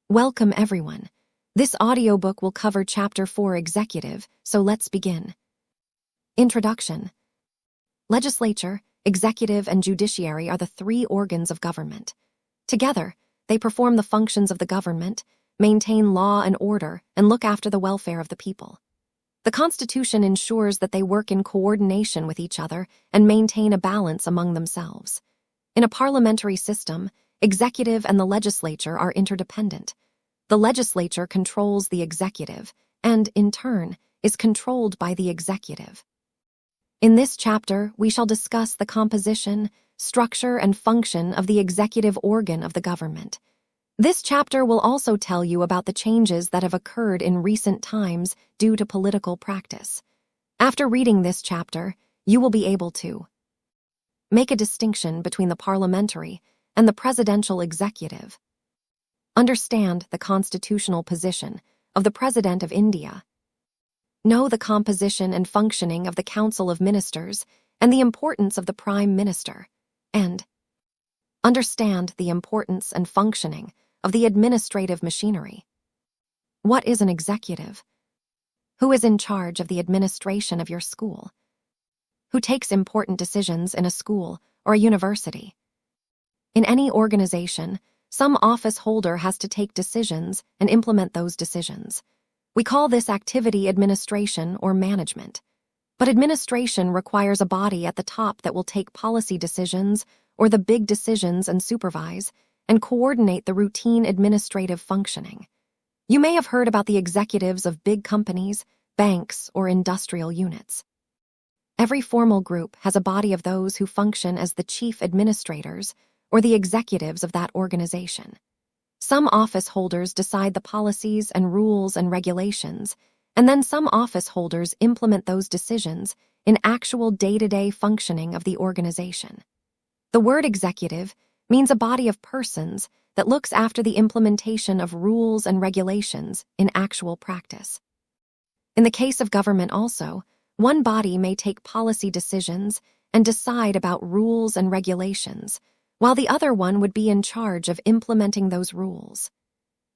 Welcome, everyone. This audiobook will cover Chapter 4 Executive, so let's begin. Introduction. Legislature, executive, and judiciary are the three organs of government. Together, they perform the functions of the government, maintain law and order, and look after the welfare of the people. The Constitution ensures that they work in coordination with each other and maintain a balance among themselves. In a parliamentary system, executive and the legislature are interdependent. The legislature controls the executive and, in turn, is controlled by the executive. In this chapter, we shall discuss the composition, structure, and function of the executive organ of the government. This chapter will also tell you about the changes that have occurred in recent times due to political practice. After reading this chapter, you will be able to make a distinction between the parliamentary and the presidential executive. Understand the constitutional position of the President of India. Know the composition and functioning of the Council of Ministers and the importance of the Prime Minister. And understand the importance and functioning of the administrative machinery. What is an executive? Who is in charge of the administration of your school? Who takes important decisions in a school or a university? In any organization, some office holder has to take decisions and implement those decisions. We call this activity administration or management. But administration requires a body at the top that will take policy decisions or the big decisions and supervise and coordinate the routine administrative functioning. You may have heard about the executives of big companies, banks, or industrial units. Every formal group has a body of those who function as the chief administrators or the executives of that organization. Some office holders decide the policies and rules and regulations, and then some office holders implement those decisions in actual day-to-day functioning of the organization. The word executive means a body of persons that looks after the implementation of rules and regulations in actual practice. In the case of government also, one body may take policy decisions and decide about rules and regulations, while the other one would be in charge of implementing those rules.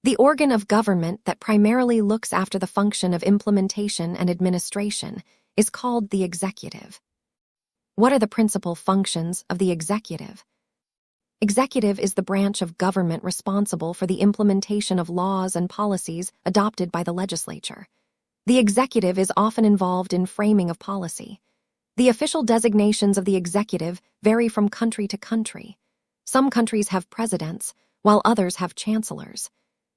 The organ of government that primarily looks after the function of implementation and administration is called the executive. What are the principal functions of the executive? Executive is the branch of government responsible for the implementation of laws and policies adopted by the legislature. The executive is often involved in framing of policy. The official designations of the executive vary from country to country. Some countries have presidents, while others have chancellors.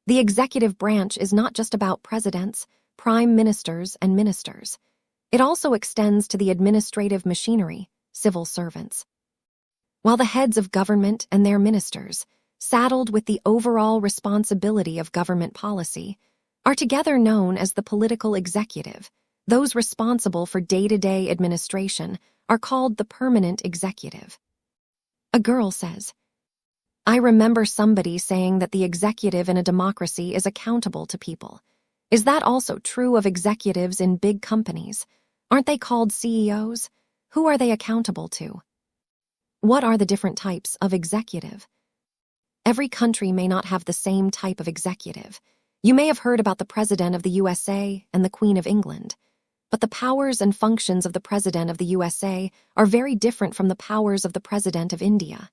The executive branch is not just about presidents, prime ministers, and ministers. It also extends to the administrative machinery, civil servants. While the heads of government and their ministers, saddled with the overall responsibility of government policy, are together known as the political executive, those responsible for day-to-day administration are called the permanent executive. A girl says, "I remember somebody saying that the executive in a democracy is accountable to people. Is that also true of executives in big companies? Aren't they called CEOs? Who are they accountable to?" What are the different types of executive? Every country may not have the same type of executive. You may have heard about the President of the USA and the Queen of England, but the powers and functions of the President of the USA are very different from the powers of the President of India.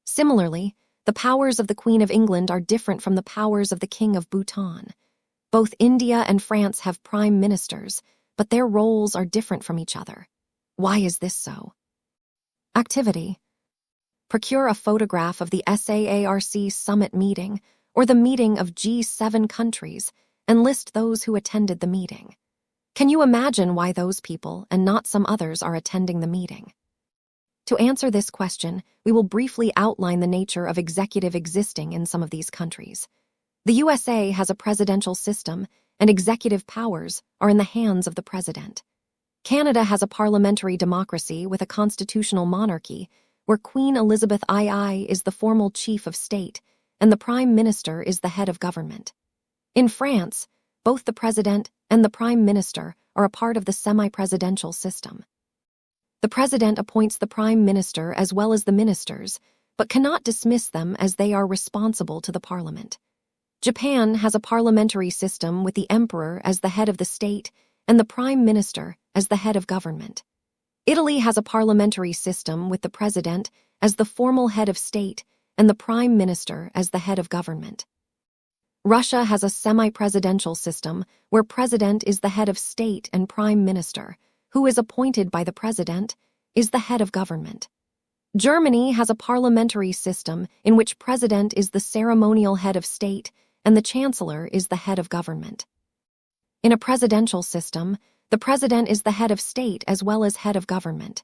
Similarly, the powers of the Queen of England are different from the powers of the King of Bhutan. Both India and France have prime ministers, but their roles are different from each other. Why is this so? Activity. Procure a photograph of the SAARC summit meeting or the meeting of G7 countries and list those who attended the meeting. Can you imagine why those people and not some others are attending the meeting? To answer this question, we will briefly outline the nature of executive existing in some of these countries. The USA has a presidential system, and executive powers are in the hands of the president. Canada has a parliamentary democracy with a constitutional monarchy, where Queen Elizabeth II is the formal chief of state, and the Prime Minister is the head of government. In France, both the President and the Prime Minister are a part of the semi-presidential system. The President appoints the Prime Minister as well as the ministers, but cannot dismiss them as they are responsible to the Parliament. Japan has a parliamentary system with the emperor as the head of the state and the prime minister as the head of government. Italy has a parliamentary system with the president as the formal head of state and the prime minister as the head of government. Russia has a semi-presidential system where president is the head of state and prime minister, who is appointed by the president, is the head of government. Germany has a parliamentary system in which president is the ceremonial head of state and the chancellor is the head of government. In a presidential system, the president is the head of state as well as head of government.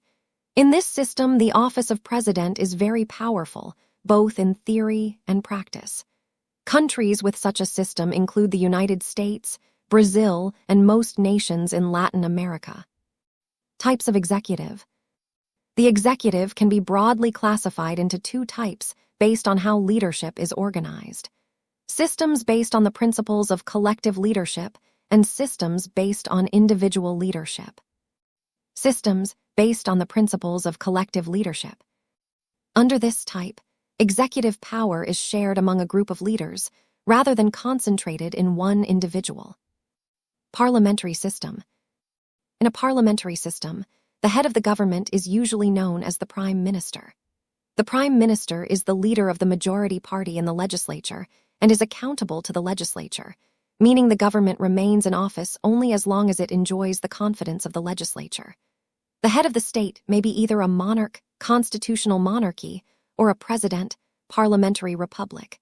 In this system, the office of president is very powerful, both in theory and practice. Countries with such a system include the United States, Brazil, and most nations in Latin America. Types of executive. The executive can be broadly classified into two types based on how leadership is organized. Systems based on the principles of collective leadership and systems based on individual leadership. Systems based on the principles of collective leadership. Under this type, executive power is shared among a group of leaders rather than concentrated in one individual. Parliamentary system. In a parliamentary system, the head of the government is usually known as the prime minister. The prime minister is the leader of the majority party in the legislature and is accountable to the legislature, meaning the government remains in office only as long as it enjoys the confidence of the legislature. The head of the state may be either a monarch, constitutional monarchy, or a president, parliamentary republic.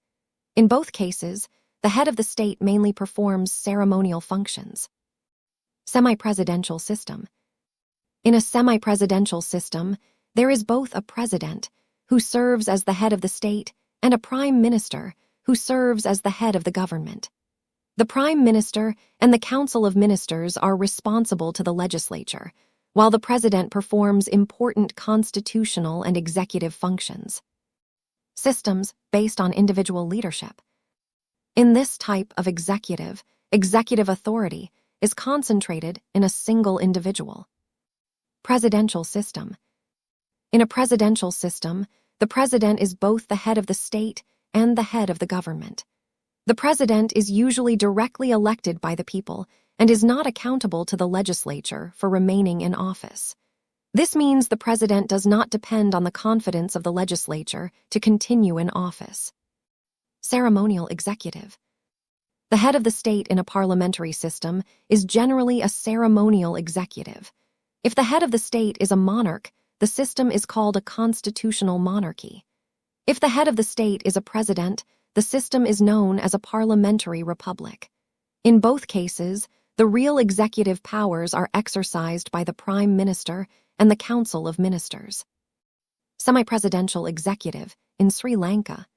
In both cases, the head of the state mainly performs ceremonial functions. Semi-presidential system. In a semi-presidential system, there is both a president, who serves as the head of the state, and a prime minister, who serves as the head of the government. The prime minister and the council of ministers are responsible to the legislature, while the president performs important constitutional and executive functions. Systems based on individual leadership. In this type of executive authority is concentrated in a single individual. Presidential system. In a presidential system, the president is both the head of the state and the head of the government. The president is usually directly elected by the people and is not accountable to the legislature for remaining in office. This means the president does not depend on the confidence of the legislature to continue in office. Ceremonial executive. The head of the state in a parliamentary system is generally a ceremonial executive. If the head of the state is a monarch, the system is called a constitutional monarchy. If the head of the state is a president, the system is known as a parliamentary republic. In both cases, the real executive powers are exercised by the prime minister and the council of ministers. Semi-presidential executive in Sri Lanka.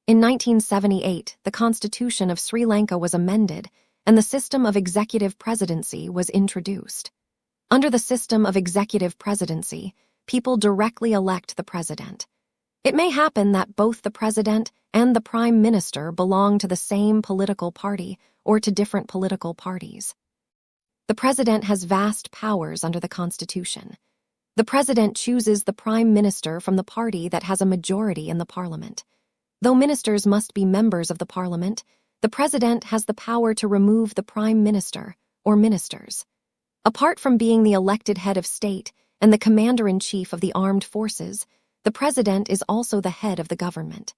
In 1978, the Constitution of Sri Lanka was amended and the system of executive presidency was introduced. Under the system of executive presidency, people directly elect the president. It may happen that both the president and the prime minister belong to the same political party or to different political parties. The president has vast powers under the Constitution. The president chooses the prime minister from the party that has a majority in the parliament. Though ministers must be members of the parliament, the president has the power to remove the prime minister or ministers. Apart from being the elected head of state and the commander-in-chief of the armed forces, the president is also the head of the government.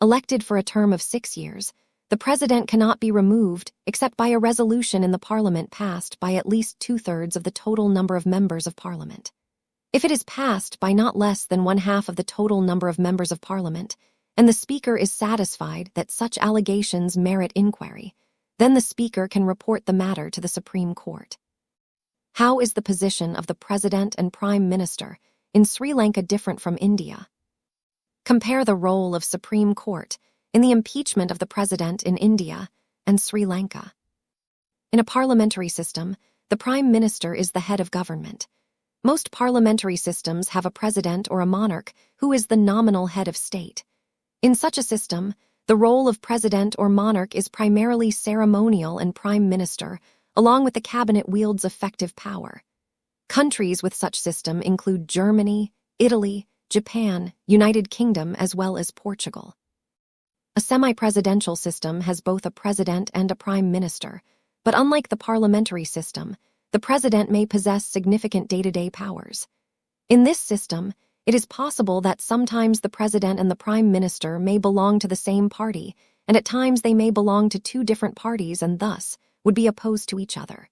Elected for a term of 6 years, the president cannot be removed except by a resolution in the parliament passed by at least 2/3 of the total number of members of parliament. If it is passed by not less than 1/2 of the total number of members of parliament, and the speaker is satisfied that such allegations merit inquiry, then the speaker can report the matter to the Supreme Court. How is the position of the president and prime minister in Sri Lanka different from India? Compare the role of Supreme Court in the impeachment of the president in India and Sri Lanka. In a parliamentary system, the prime minister is the head of government. Most parliamentary systems have a president or a monarch who is the nominal head of state. In such a system, the role of president or monarch is primarily ceremonial and prime minister, along with the cabinet wields effective power. Countries with such system include Germany, Italy, Japan, United Kingdom, as well as Portugal. A semi-presidential system has both a president and a prime minister, but unlike the parliamentary system, the president may possess significant day-to-day powers. In this system, it is possible that sometimes the president and the prime minister may belong to the same party, and at times they may belong to two different parties and thus would be opposed to each other.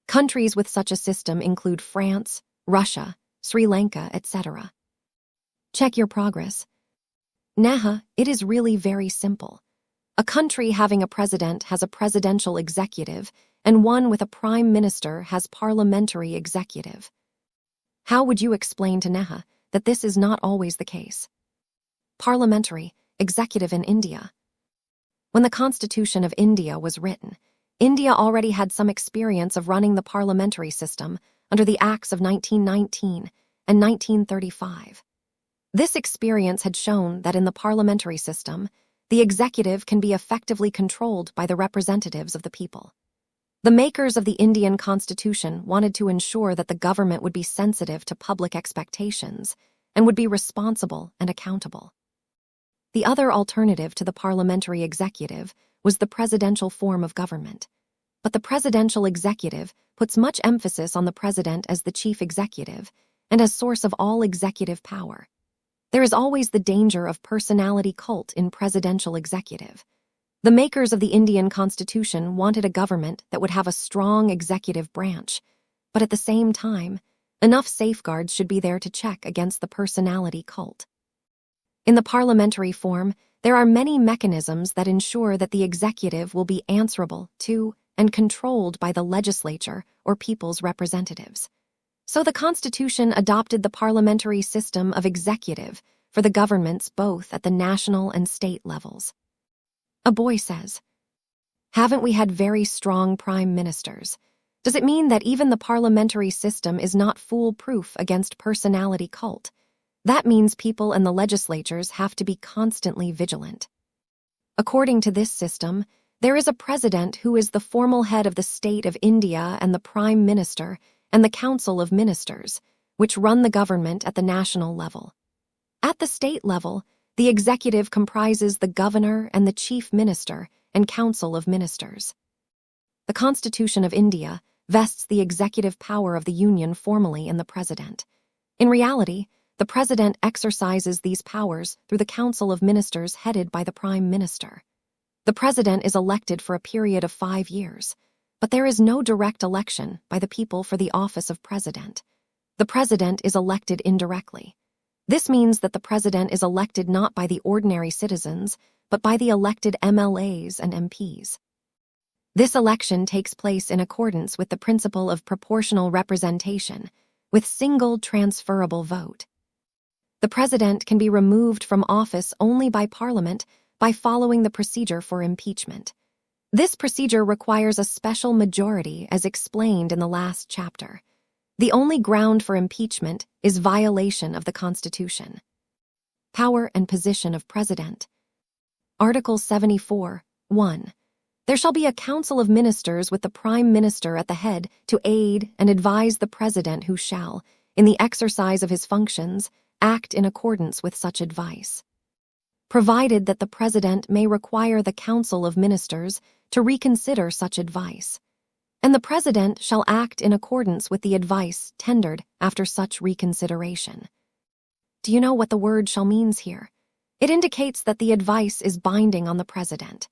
Countries with such a system include France, Russia, Sri Lanka, etc. Check your progress. Naha, it is really very simple. A country having a president has a presidential executive, and one with a prime minister has parliamentary executive. How would you explain to Neha that this is not always the case? Parliamentary, executive in India. When the Constitution of India was written, India already had some experience of running the parliamentary system under the Acts of 1919 and 1935. This experience had shown that in the parliamentary system, the executive can be effectively controlled by the representatives of the people. The makers of the Indian Constitution wanted to ensure that the government would be sensitive to public expectations and would be responsible and accountable. The other alternative to the parliamentary executive was the presidential form of government. But the presidential executive puts much emphasis on the president as the chief executive and as source of all executive power. There is always the danger of personality cult in presidential executive. The makers of the Indian Constitution wanted a government that would have a strong executive branch, but at the same time, enough safeguards should be there to check against the personality cult. In the parliamentary form, there are many mechanisms that ensure that the executive will be answerable to and controlled by the legislature or people's representatives. So the Constitution adopted the parliamentary system of executive for the governments both at the national and state levels. A boy says, "Haven't we had very strong prime ministers? Does it mean that even the parliamentary system is not foolproof against personality cult? That means people and the legislatures have to be constantly vigilant." According to this system, there is a president who is the formal head of the state of India and the prime minister and the council of ministers, which run the government at the national level. At the state level, the executive comprises the governor and the chief minister and council of ministers. The Constitution of India vests the executive power of the Union formally in the president. In reality, the president exercises these powers through the council of ministers headed by the prime minister. The president is elected for a period of 5 years, but there is no direct election by the people for the office of president. The president is elected indirectly. This means that the president is elected not by the ordinary citizens, but by the elected MLAs and MPs. This election takes place in accordance with the principle of proportional representation, with single transferable vote. The president can be removed from office only by Parliament by following the procedure for impeachment. This procedure requires a special majority as explained in the last chapter. The only ground for impeachment is violation of the Constitution. Power and position of President. Article 74, 1. There shall be a council of ministers with the Prime Minister at the head to aid and advise the President who shall, in the exercise of his functions, act in accordance with such advice. Provided that the President may require the Council of Ministers to reconsider such advice, and the President shall act in accordance with the advice tendered after such reconsideration. Do you know what the word shall means here? It indicates that the advice is binding on the President.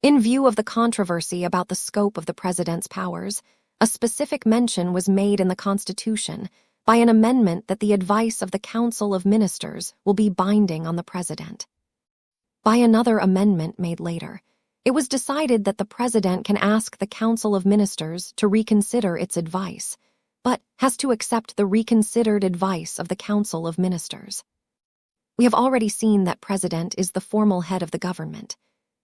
In view of the controversy about the scope of the President's powers, a specific mention was made in the Constitution by an amendment that the advice of the Council of Ministers will be binding on the President. By another amendment made later, it was decided that the President can ask the Council of Ministers to reconsider its advice, but has to accept the reconsidered advice of the Council of Ministers. We have already seen that President is the formal head of the government.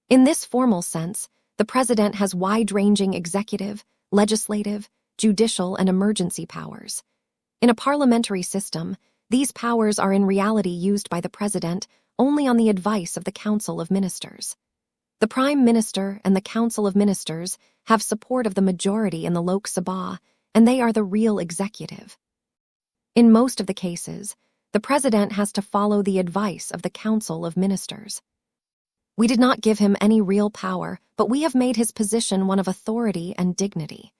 In this formal sense, the President has wide-ranging executive, legislative, judicial, and emergency powers. In a parliamentary system, these powers are in reality used by the President only on the advice of the Council of Ministers. The Prime Minister and the Council of Ministers have support of the majority in the Lok Sabha, and they are the real executive. In most of the cases, the President has to follow the advice of the Council of Ministers. We did not give him any real power, but we have made his position one of authority and dignity.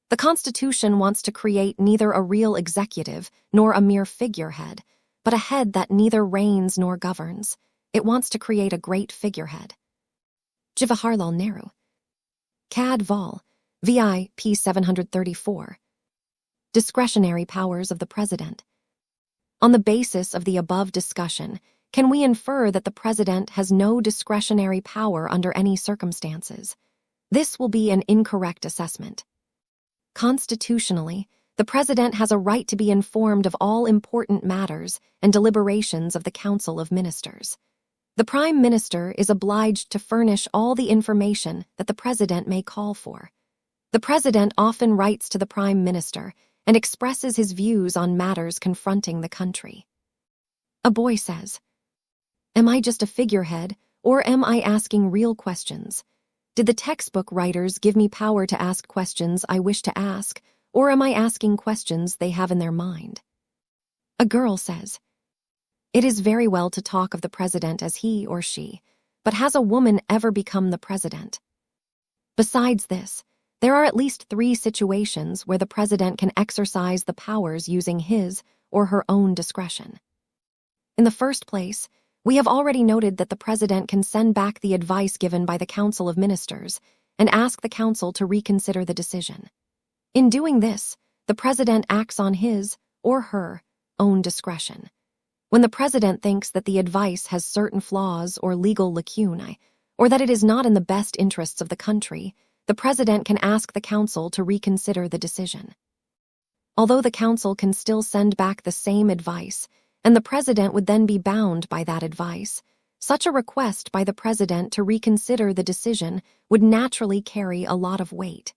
The Constitution wants to create neither a real executive nor a mere figurehead, but a head that neither reigns nor governs. It wants to create a great figurehead. Jawaharlal Nehru. Cad Vol. VI p. 734. Discretionary powers of the President. On the basis of the above discussion, can we infer that the President has no discretionary power under any circumstances? This will be an incorrect assessment. Constitutionally, the President has a right to be informed of all important matters and deliberations of the Council of Ministers. The Prime Minister is obliged to furnish all the information that the President may call for. The President often writes to the Prime Minister and expresses his views on matters confronting the country. A boy says, "Am I just a figurehead, or am I asking real questions? Did the textbook writers give me power to ask questions I wish to ask, or am I asking questions they have in their mind?" A girl says, "It is very well to talk of the President as he or she, but has a woman ever become the President?" Besides this, there are at least 3 situations where the President can exercise the powers using his or her own discretion. In the first place, we have already noted that the President can send back the advice given by the Council of Ministers and ask the Council to reconsider the decision. In doing this, the President acts on his or her own discretion. When the President thinks that the advice has certain flaws or legal lacunae, or that it is not in the best interests of the country, the President can ask the Council to reconsider the decision. Although the Council can still send back the same advice, and the President would then be bound by that advice, such a request by the President to reconsider the decision would naturally carry a lot of weight.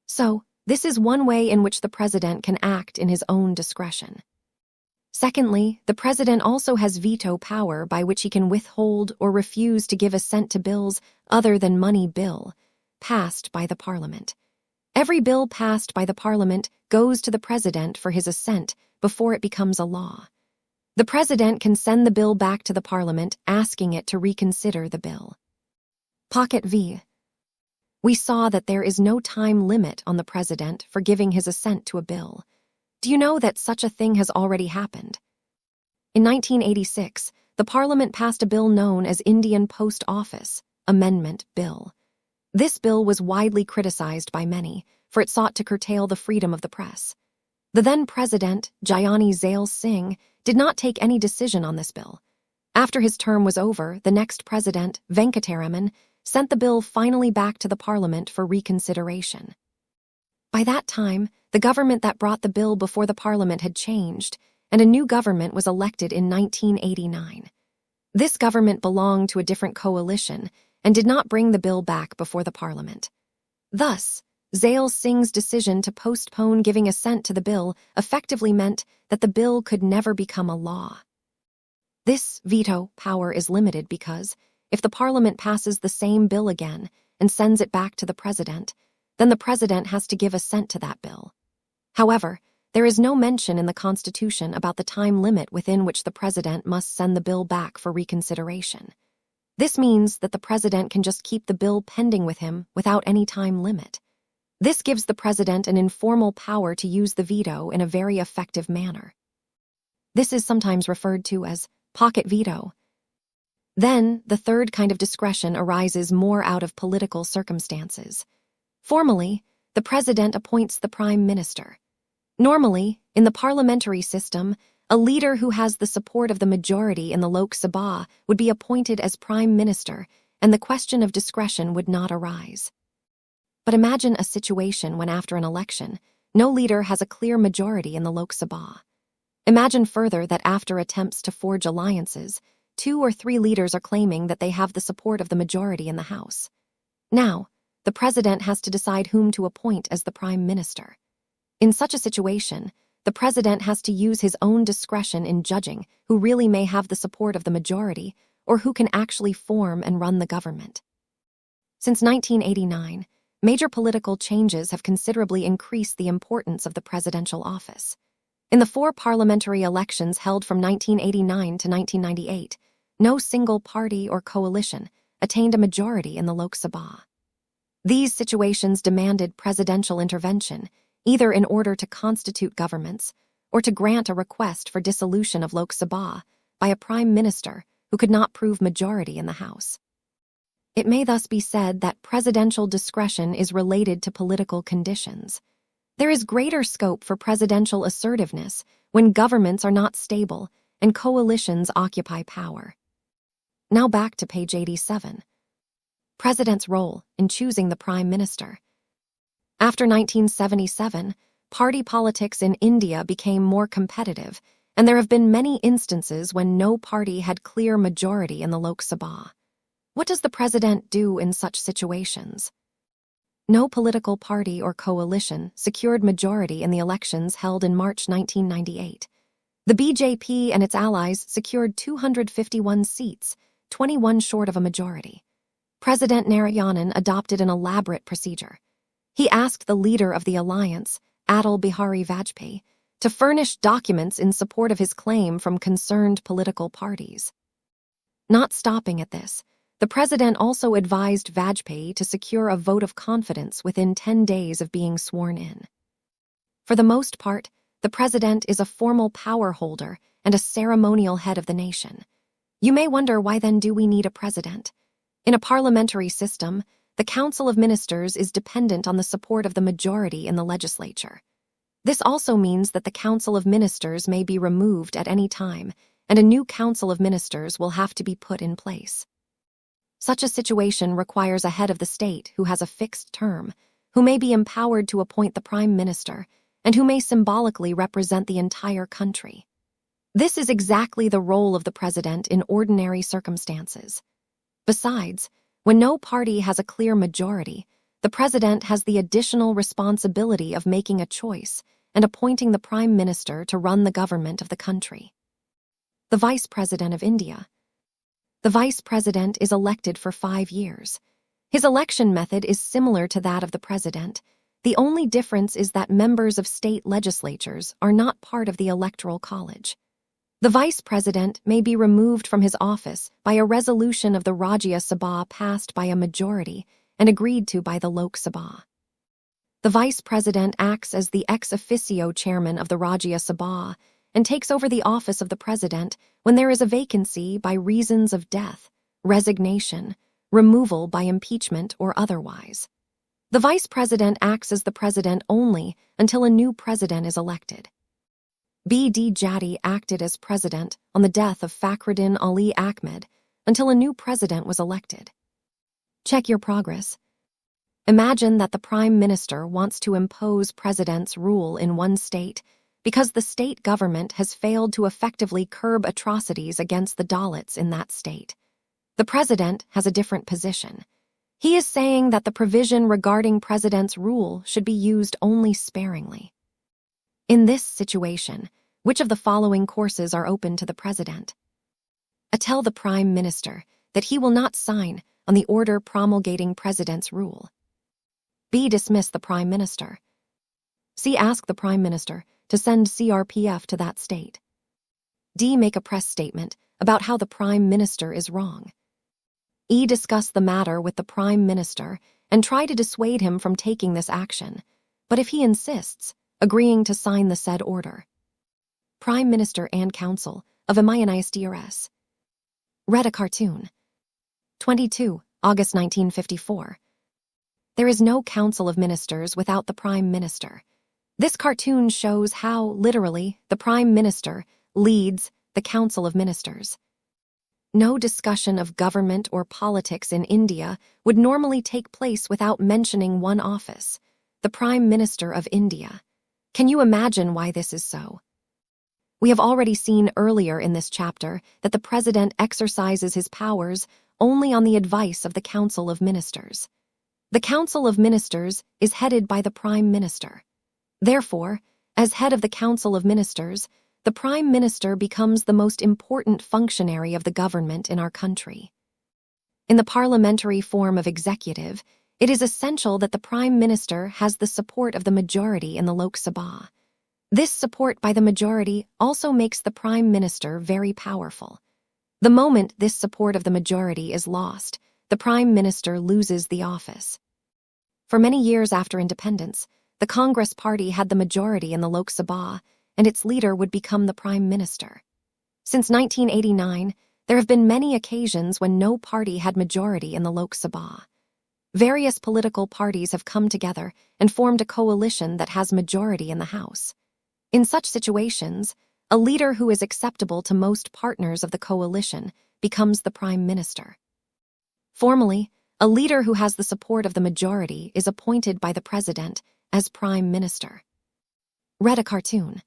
So, this is one way in which the President can act in his own discretion. Secondly, the President also has veto power by which he can withhold or refuse to give assent to bills other than money bill passed by the Parliament. Every bill passed by the Parliament goes to the President for his assent before it becomes a law. The President can send the bill back to the Parliament asking it to reconsider the bill. Pocket v. We saw that there is no time limit on the President for giving his assent to a bill. Do you know that such a thing has already happened? In 1986, the Parliament passed a bill known as Indian Post Office Amendment Bill. This bill was widely criticized by many, for it sought to curtail the freedom of the press. The then President, Jayani Zail Singh, did not take any decision on this bill. After his term was over, the next President, Venkataraman, sent the bill finally back to the Parliament for reconsideration. By that time, the government that brought the bill before the Parliament had changed, and a new government was elected in 1989. This government belonged to a different coalition and did not bring the bill back before the Parliament. Thus, Zail Singh's decision to postpone giving assent to the bill effectively meant that the bill could never become a law. This veto power is limited because, if the Parliament passes the same bill again and sends it back to the President, then the President has to give assent to that bill. However, there is no mention in the Constitution about the time limit within which the President must send the bill back for reconsideration. This means that the President can just keep the bill pending with him without any time limit. This gives the President an informal power to use the veto in a very effective manner. This is sometimes referred to as pocket veto. Then, the third kind of discretion arises more out of political circumstances. Formally, the President appoints the Prime Minister. Normally, in the parliamentary system, a leader who has the support of the majority in the Lok Sabha would be appointed as Prime Minister, and the question of discretion would not arise. But imagine a situation when, after an election, no leader has a clear majority in the Lok Sabha. Imagine further that after attempts to forge alliances, 2 or 3 leaders are claiming that they have the support of the majority in the House. Now, the President has to decide whom to appoint as the Prime Minister. In such a situation, the President has to use his own discretion in judging who really may have the support of the majority or who can actually form and run the government. Since 1989, major political changes have considerably increased the importance of the presidential office. In the 4 parliamentary elections held from 1989 to 1998, no single party or coalition attained a majority in the Lok Sabha. These situations demanded presidential intervention, either in order to constitute governments or to grant a request for dissolution of Lok Sabha by a prime minister who could not prove majority in the House. It may thus be said that presidential discretion is related to political conditions. There is greater scope for presidential assertiveness when governments are not stable and coalitions occupy power. Now back to page 87. President's role in choosing the prime minister. After 1977, party politics in India became more competitive, and there have been many instances when no party had clear majority in the Lok Sabha. What does the president do in such situations? No political party or coalition secured majority in the elections held in March 1998. The BJP and its allies secured 251 seats, 21 short of a majority. President Narayanan adopted an elaborate procedure. He asked the leader of the alliance, Atal Bihari Vajpayee, to furnish documents in support of his claim from concerned political parties. Not stopping at this, the president also advised Vajpayee to secure a vote of confidence within 10 days of being sworn in. For the most part, the president is a formal power holder and a ceremonial head of the nation. You may wonder, why then do we need a president? In a parliamentary system, the Council of Ministers is dependent on the support of the majority in the legislature. This also means that the Council of Ministers may be removed at any time, and a new Council of Ministers will have to be put in place. Such a situation requires a head of the state who has a fixed term, who may be empowered to appoint the prime minister, and who may symbolically represent the entire country. This is exactly the role of the president in ordinary circumstances. Besides, when no party has a clear majority, the president has the additional responsibility of making a choice and appointing the prime minister to run the government of the country. The Vice President of India. The Vice President is elected for 5 years. His election method is similar to that of the President. The only difference is that members of state legislatures are not part of the Electoral College. The Vice President may be removed from his office by a resolution of the Rajya Sabha passed by a majority and agreed to by the Lok Sabha. The Vice President acts as the ex officio chairman of the Rajya Sabha and takes over the office of the president when there is a vacancy by reasons of death, resignation, removal by impeachment, or otherwise. The vice president acts as the president only until a new president is elected. B.D. Jatti acted as president on the death of Fakhruddin Ali Ahmed until a new president was elected. Check your progress. Imagine that the prime minister wants to impose president's rule in one state because the state government has failed to effectively curb atrocities against the Dalits in that state. The president has a different position. He is saying that the provision regarding president's rule should be used only sparingly. In this situation, which of the following courses are open to the president? A. Tell the prime minister that he will not sign on the order promulgating president's rule. B. Dismiss the prime minister. C. Ask the prime minister to send CRPF to that state. D. Make a press statement about how the prime minister is wrong. E. Discuss the matter with the prime minister and try to dissuade him from taking this action, but if he insists, agreeing to sign the said order. Prime Minister and Council of MINISDRS. Read a cartoon. 22, August 1954. There is no Council of Ministers without the Prime Minister. This cartoon shows how, literally, the Prime Minister leads the Council of Ministers. No discussion of government or politics in India would normally take place without mentioning one office, the Prime Minister of India. Can you imagine why this is so? We have already seen earlier in this chapter that the President exercises his powers only on the advice of the Council of Ministers. The Council of Ministers is headed by the Prime Minister. Therefore, as head of the Council of Ministers, the Prime Minister becomes the most important functionary of the government in our country. In the parliamentary form of executive, it is essential that the Prime Minister has the support of the majority in the Lok Sabha. This support by the majority also makes the Prime Minister very powerful. The moment this support of the majority is lost, the Prime Minister loses the office. For many years after independence, the Congress Party had the majority in the Lok Sabha, and its leader would become the Prime Minister. Since 1989, there have been many occasions when no party had majority in the Lok Sabha. Various political parties have come together and formed a coalition that has majority in the House. In such situations, a leader who is acceptable to most partners of the coalition becomes the Prime Minister. Formally, a leader who has the support of the majority is appointed by the President as Prime Minister. Read a cartoon.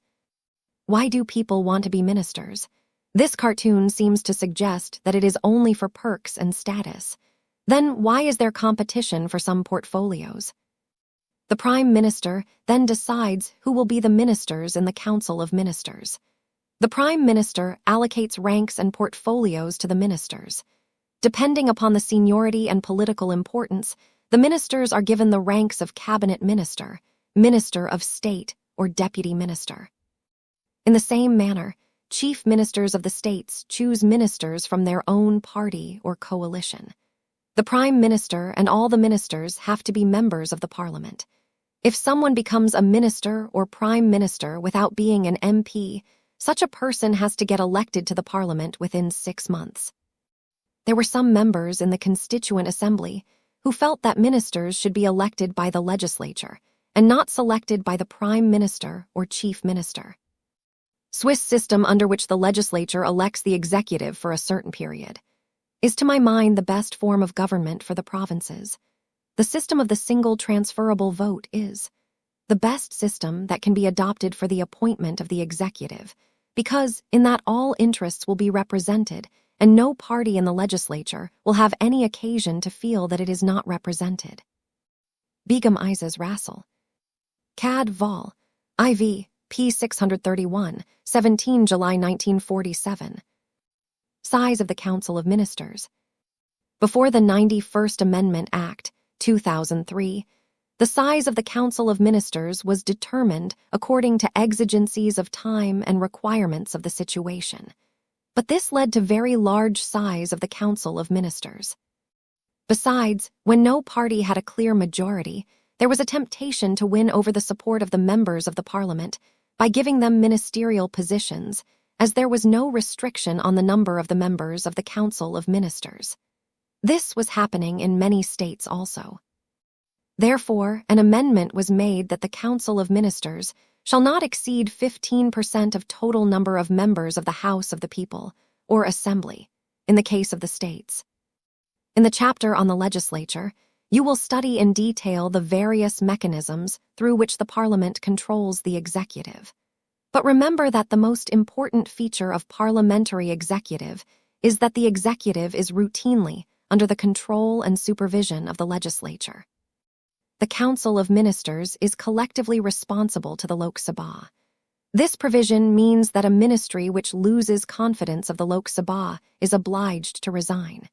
Why do people want to be ministers? This cartoon seems to suggest that it is only for perks and status. Then why is there competition for some portfolios? The Prime Minister then decides who will be the ministers in the Council of Ministers. The Prime Minister allocates ranks and portfolios to the ministers. Depending upon the seniority and political importance, the ministers are given the ranks of Cabinet Minister, Minister of State, or Deputy Minister. In the same manner, chief ministers of the states choose ministers from their own party or coalition. The Prime Minister and all the ministers have to be members of the Parliament. If someone becomes a minister or Prime Minister without being an MP, such a person has to get elected to the Parliament within 6 months. There were some members in the Constituent Assembly who felt that ministers should be elected by the legislature and not selected by the Prime Minister or Chief Minister. Swiss system, under which the legislature elects the executive for a certain period, is to my mind the best form of government for the provinces. The system of the single transferable vote is the best system that can be adopted for the appointment of the executive, because in that all interests will be represented and no party in the legislature will have any occasion to feel that it is not represented. Begum Isas Rassel. Cad Vol. IV. P. 631, 17 July 1947. Size of the Council of Ministers. Before the 91st Amendment Act, 2003, the size of the Council of Ministers was determined according to exigencies of time and requirements of the situation. But this led to very large size of the Council of Ministers. Besides, when no party had a clear majority, there was a temptation to win over the support of the members of the Parliament by giving them ministerial positions, as there was no restriction on the number of the members of the Council of Ministers. This was happening in many states also. Therefore, an amendment was made that the Council of Ministers shall not exceed 15% of total number of members of the House of the People, or Assembly, in the case of the states. In the chapter on the legislature, you will study in detail the various mechanisms through which the Parliament controls the executive. But remember that the most important feature of parliamentary executive is that the executive is routinely under the control and supervision of the legislature. The Council of Ministers is collectively responsible to the Lok Sabha. This provision means that a ministry which loses confidence of the Lok Sabha is obliged to resign.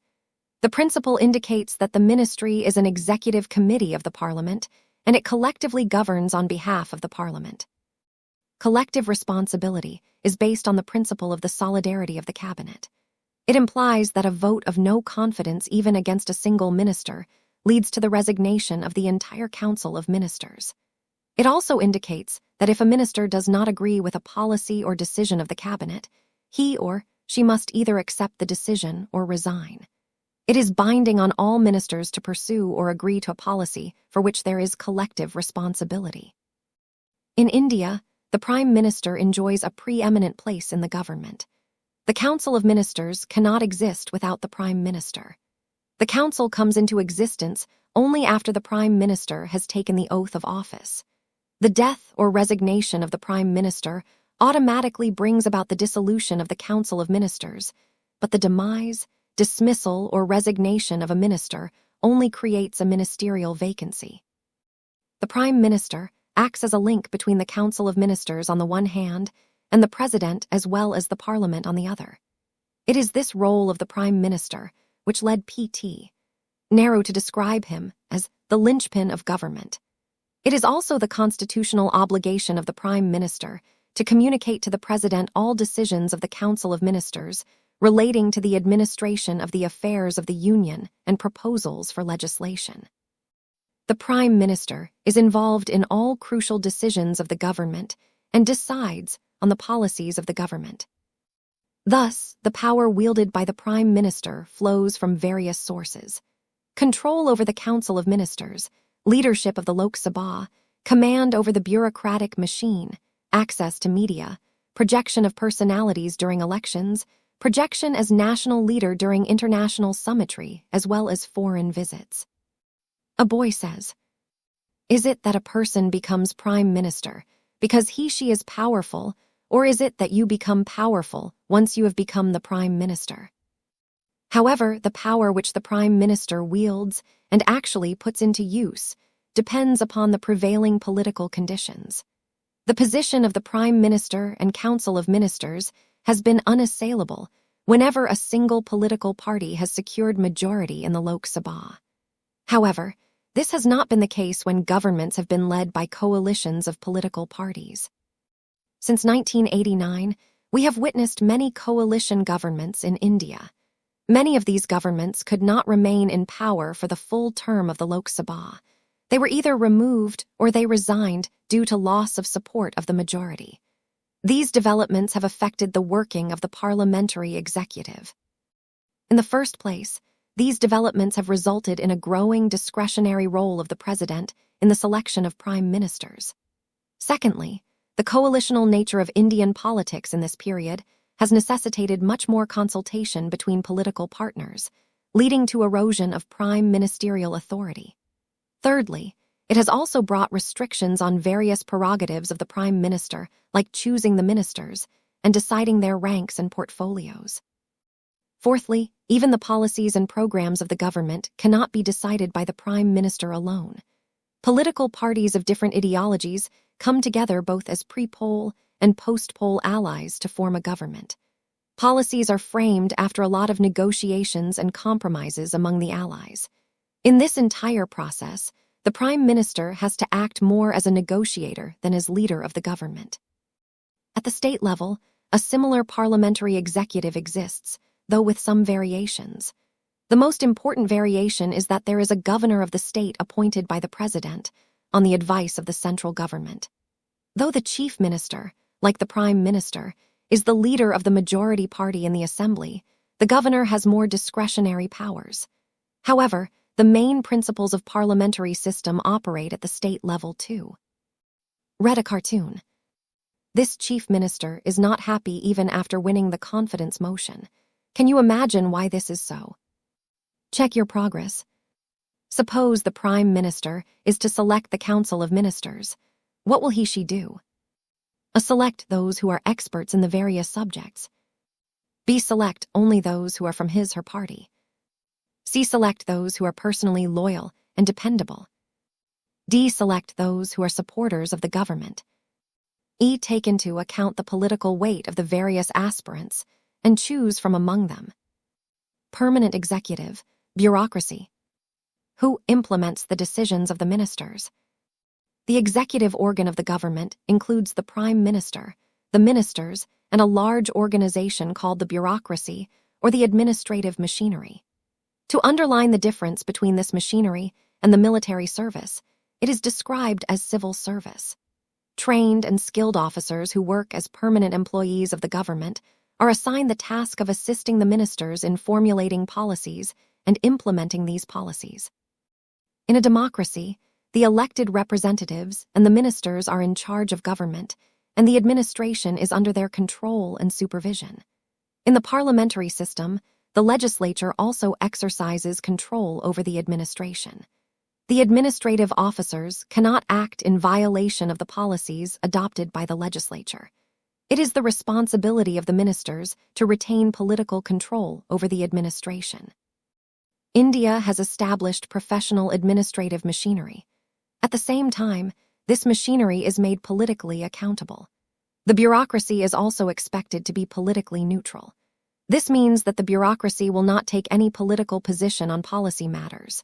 The principle indicates that the ministry is an executive committee of the Parliament, and it collectively governs on behalf of the Parliament. Collective responsibility is based on the principle of the solidarity of the cabinet. It implies that a vote of no confidence even against a single minister leads to the resignation of the entire Council of Ministers. It also indicates that if a minister does not agree with a policy or decision of the cabinet, he or she must either accept the decision or resign. It is binding on all ministers to pursue or agree to a policy for which there is collective responsibility. In India, the Prime Minister enjoys a preeminent place in the government. The Council of Ministers cannot exist without the Prime Minister. The Council comes into existence only after the Prime Minister has taken the oath of office. The death or resignation of the Prime Minister automatically brings about the dissolution of the Council of Ministers, but the demise, dismissal, or resignation of a minister only creates a ministerial vacancy. The Prime Minister acts as a link between the Council of Ministers on the one hand and the President as well as the Parliament on the other. It is this role of the Prime Minister which led P.T. Nehru to describe him as the linchpin of government. It is also the constitutional obligation of the Prime Minister to communicate to the President all decisions of the Council of Ministers relating to the administration of the affairs of the Union and proposals for legislation. The Prime Minister is involved in all crucial decisions of the government and decides on the policies of the government. Thus, the power wielded by the Prime Minister flows from various sources: control over the Council of Ministers, leadership of the Lok Sabha, command over the bureaucratic machine, access to media, projection of personalities during elections, projection as national leader during international summitry, as well as foreign visits. A boy says, "Is it that a person becomes Prime Minister because he/she is powerful, or is it that you become powerful once you have become the Prime Minister?" However, the power which the Prime Minister wields and actually puts into use depends upon the prevailing political conditions. The position of the Prime Minister and Council of Ministers has been unassailable whenever a single political party has secured majority in the Lok Sabha. However, this has not been the case when governments have been led by coalitions of political parties. Since 1989, we have witnessed many coalition governments in India. Many of these governments could not remain in power for the full term of the Lok Sabha. They were either removed or they resigned due to loss of support of the majority. These developments have affected the working of the parliamentary executive. In the first place, these developments have resulted in a growing discretionary role of the president in the selection of prime ministers. Secondly, the coalitional nature of Indian politics in this period has necessitated much more consultation between political partners, leading to erosion of prime ministerial authority. Thirdly, it has also brought restrictions on various prerogatives of the prime minister, like choosing the ministers and deciding their ranks and portfolios. Fourthly, even the policies and programs of the government cannot be decided by the prime minister alone. Political parties of different ideologies come together both as pre-poll and post-poll allies to form a government. Policies are framed after a lot of negotiations and compromises among the allies. In this entire process, the prime minister has to act more as a negotiator than as leader of the government. At the state level, a similar parliamentary executive exists, though with some variations. The most important variation is that there is a governor of the state appointed by the president, on the advice of the central government. Though the chief minister, like the prime minister, is the leader of the majority party in the assembly, the governor has more discretionary powers. However, the main principles of parliamentary system operate at the state level too. Read a cartoon. This chief minister is not happy even after winning the confidence motion. Can you imagine why this is so? Check your progress. Suppose the prime minister is to select the council of ministers. What will he/she do? A. Select those who are experts in the various subjects. B. Select only those who are from his/her party. C. Select those who are personally loyal and dependable. D. Select those who are supporters of the government. E. Take into account the political weight of the various aspirants and choose from among them. Permanent executive, bureaucracy. Who implements the decisions of the ministers? The executive organ of the government includes the prime minister, the ministers, and a large organization called the bureaucracy or the administrative machinery. To underline the difference between this machinery and the military service, it is described as civil service. Trained and skilled officers who work as permanent employees of the government are assigned the task of assisting the ministers in formulating policies and implementing these policies. In a democracy, the elected representatives and the ministers are in charge of government, and the administration is under their control and supervision. In the parliamentary system, the legislature also exercises control over the administration. The administrative officers cannot act in violation of the policies adopted by the legislature. It is the responsibility of the ministers to retain political control over the administration. India has established professional administrative machinery. At the same time, this machinery is made politically accountable. The bureaucracy is also expected to be politically neutral. This means that the bureaucracy will not take any political position on policy matters.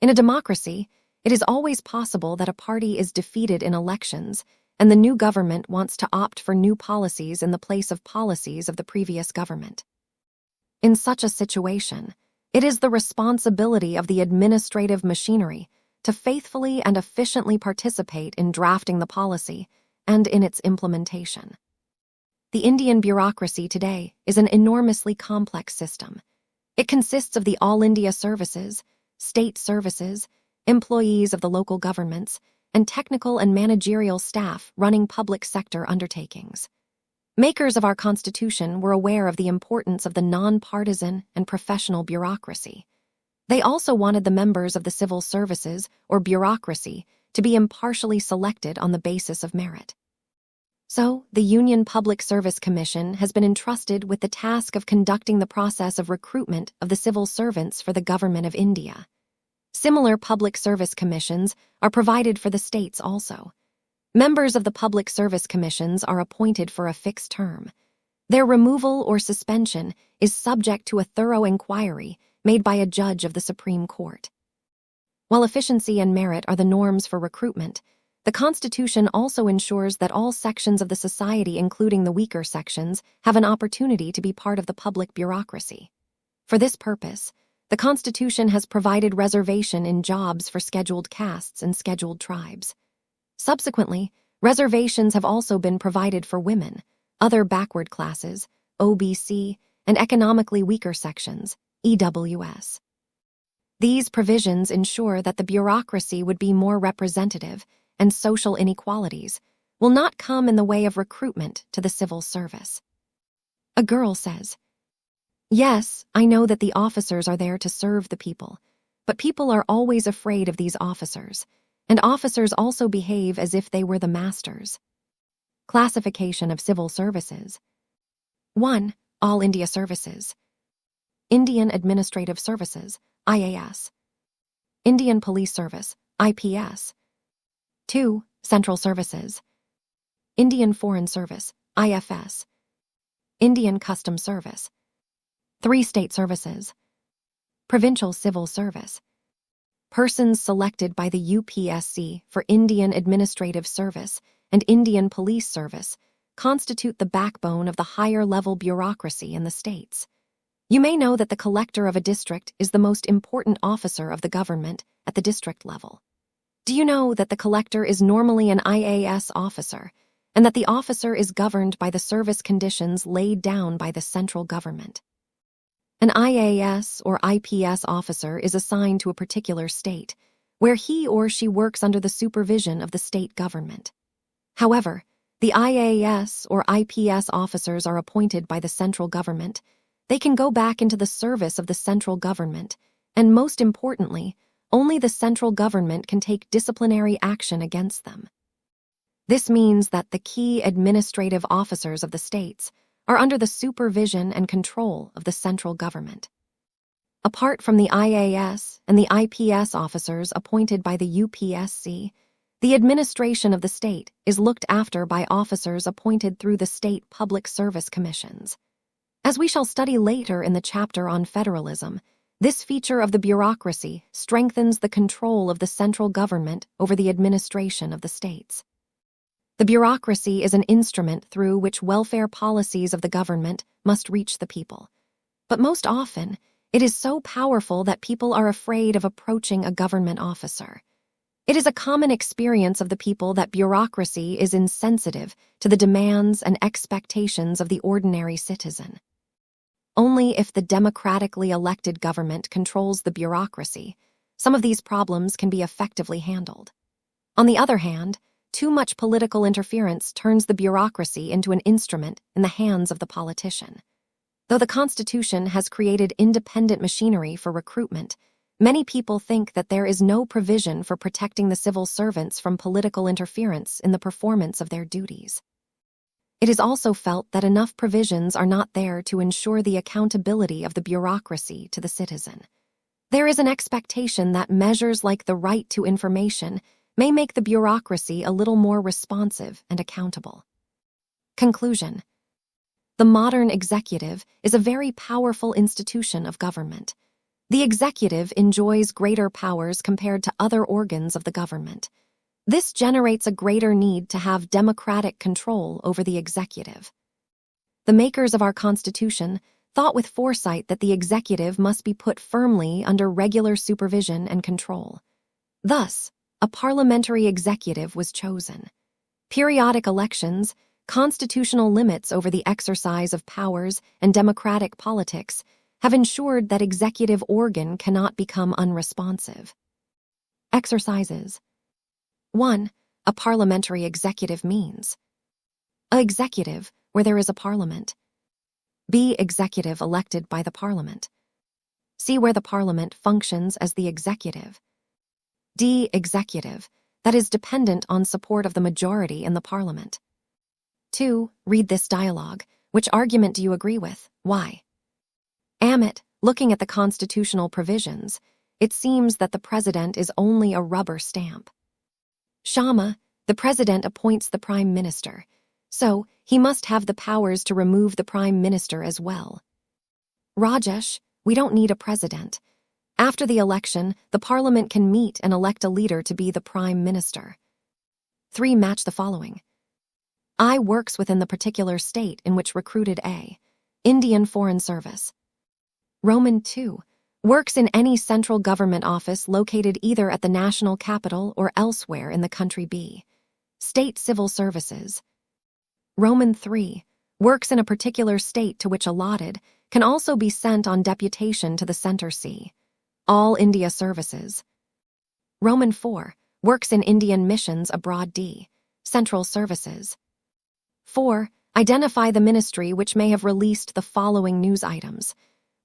In a democracy, it is always possible that a party is defeated in elections and the new government wants to opt for new policies in the place of policies of the previous government. In such a situation, it is the responsibility of the administrative machinery to faithfully and efficiently participate in drafting the policy and in its implementation. The Indian bureaucracy today is an enormously complex system. It consists of the All India services, state services, employees of the local governments, and technical and managerial staff running public sector undertakings. Makers of our Constitution were aware of the importance of the non-partisan and professional bureaucracy. They also wanted the members of the civil services or bureaucracy to be impartially selected on the basis of merit. So, the Union Public Service Commission has been entrusted with the task of conducting the process of recruitment of the civil servants for the Government of India. Similar public service commissions are provided for the states also. Members of the Public Service Commissions are appointed for a fixed term. Their removal or suspension is subject to a thorough inquiry made by a judge of the Supreme Court. While efficiency and merit are the norms for recruitment, the Constitution also ensures that all sections of the society, including the weaker sections, have an opportunity to be part of the public bureaucracy. For this purpose, the Constitution has provided reservation in jobs for scheduled castes and scheduled tribes. Subsequently, reservations have also been provided for women, other backward classes, OBC, and economically weaker sections, EWS. These provisions ensure that the bureaucracy would be more representative and social inequalities will not come in the way of recruitment to the civil service. A girl says, "Yes, I know that the officers are there to serve the people, but people are always afraid of these officers, and officers also behave as if they were the masters." Classification of civil services. 1. All India Services. Indian Administrative Services, IAS. Indian Police Service, IPS. 2. Central Services. Indian Foreign Service, IFS. Indian Customs Service. 3. State Services. Provincial Civil Service. Persons selected by the UPSC for Indian Administrative Service and Indian Police Service constitute the backbone of the higher-level bureaucracy in the states. You may know that the collector of a district is the most important officer of the government at the district level. Do you know that the collector is normally an IAS officer, and that the officer is governed by the service conditions laid down by the central government? An IAS or IPS officer is assigned to a particular state, where he or she works under the supervision of the state government. However, the IAS or IPS officers are appointed by the central government. They can go back into the service of the central government, and most importantly, only the central government can take disciplinary action against them. This means that the key administrative officers of the states are under the supervision and control of the central government. Apart from the IAS and the IPS officers appointed by the UPSC, the administration of the state is looked after by officers appointed through the state public service commissions. As we shall study later in the chapter on federalism, this feature of the bureaucracy strengthens the control of the central government over the administration of the states. The bureaucracy is an instrument through which welfare policies of the government must reach the people. But most often, it is so powerful that people are afraid of approaching a government officer. It is a common experience of the people that bureaucracy is insensitive to the demands and expectations of the ordinary citizen. Only if the democratically elected government controls the bureaucracy, some of these problems can be effectively handled. On the other hand, too much political interference turns the bureaucracy into an instrument in the hands of the politician. Though the Constitution has created independent machinery for recruitment, many people think that there is no provision for protecting the civil servants from political interference in the performance of their duties. It is also felt that enough provisions are not there to ensure the accountability of the bureaucracy to the citizen. There is an expectation that measures like the right to information may make the bureaucracy a little more responsive and accountable. Conclusion. The modern executive is a very powerful institution of government. The executive enjoys greater powers compared to other organs of the government. This generates a greater need to have democratic control over the executive. The makers of our Constitution thought with foresight that the executive must be put firmly under regular supervision and control. Thus, a parliamentary executive was chosen. Periodic elections, constitutional limits over the exercise of powers, and democratic politics have ensured that executive organ cannot become unresponsive. Exercises. 1. A parliamentary executive means a executive where there is a parliament. B. Executive elected by the parliament. C. Where the parliament functions as the executive. D. Executive that is dependent on support of the majority in the parliament. 2. Read this dialogue. Which argument do you agree with? Why? Amit, looking at the constitutional provisions, it seems that the president is only a rubber stamp. Shama, the president appoints the prime minister, so he must have the powers to remove the prime minister as well. Rajesh, we don't need a president. After the election, the parliament can meet and elect a leader to be the prime minister. 3. Match the following. I works within the particular state in which recruited A. Indian Foreign Service. Roman 2. Works in any central government office located either at the national capital or elsewhere in the country B. State Civil Services. Roman 3. Works in a particular state to which allotted, can also be sent on deputation to the center C. All India Services. Roman 4. Works in Indian missions abroad D. Central Services. 4. Identify the ministry which may have released the following news items.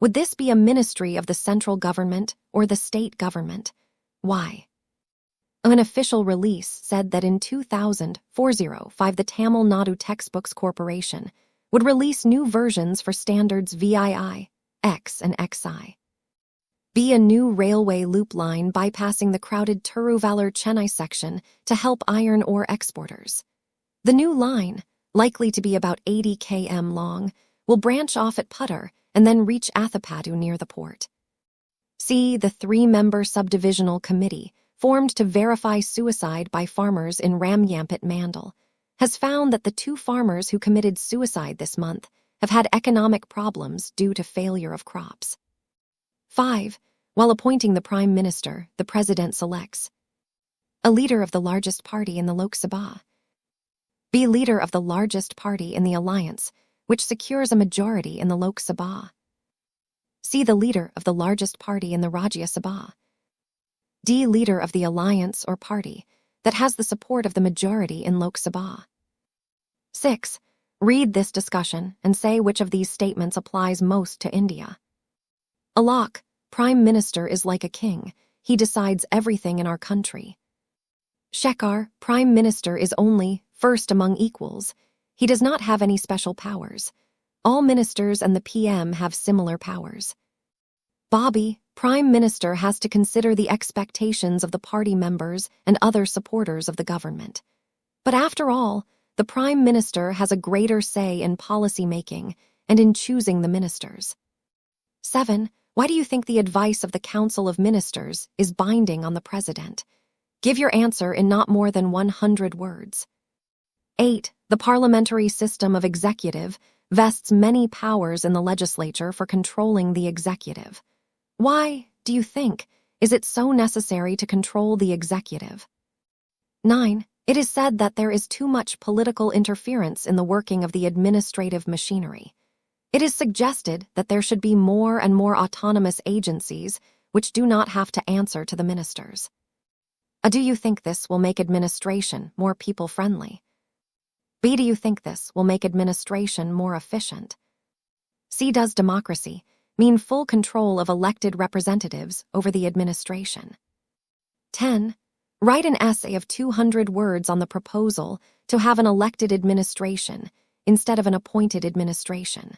Would this be a ministry of the central government or the state government? Why? An official release said that in 2005 the Tamil Nadu Textbooks Corporation would release new versions for standards VII, X and XI. B. A new railway loop line bypassing the crowded Tiruvallur-Chennai section to help iron ore exporters. The new line, likely to be about 80 km long, will branch off at Puttur and then reach Athapadu near the port. C. The 3-member subdivisional committee, formed to verify suicide by farmers in Ramyampet Mandal, has found that the 2 farmers who committed suicide this month have had economic problems due to failure of crops. 5. While appointing the Prime Minister, the President selects a leader of the largest party in the Lok Sabha. B. Leader of the largest party in the alliance, which secures a majority in the Lok Sabha. C. The leader of the largest party in the Rajya Sabha. D. Leader of the alliance or party that has the support of the majority in Lok Sabha. 6. Read this discussion and say which of these statements applies most to India. Alok, Prime Minister is like a king. He decides everything in our country. Shekhar, Prime Minister is only first among equals. He does not have any special powers. All ministers and the PM have similar powers. Bobby, Prime Minister has to consider the expectations of the party members and other supporters of the government. But after all, the Prime Minister has a greater say in policy making and in choosing the ministers. 7. Why do you think the advice of the Council of Ministers is binding on the President? Give your answer in not more than 100 words. 8. The parliamentary system of executive vests many powers in the legislature for controlling the executive. Why, do you think, is it so necessary to control the executive? 9. It is said that there is too much political interference in the working of the administrative machinery. It is suggested that there should be more and more autonomous agencies which do not have to answer to the ministers. Do you think this will make administration more people-friendly? B. Do you think this will make administration more efficient? C. Does democracy mean full control of elected representatives over the administration? 10. Write an essay of 200 words on the proposal to have an elected administration instead of an appointed administration.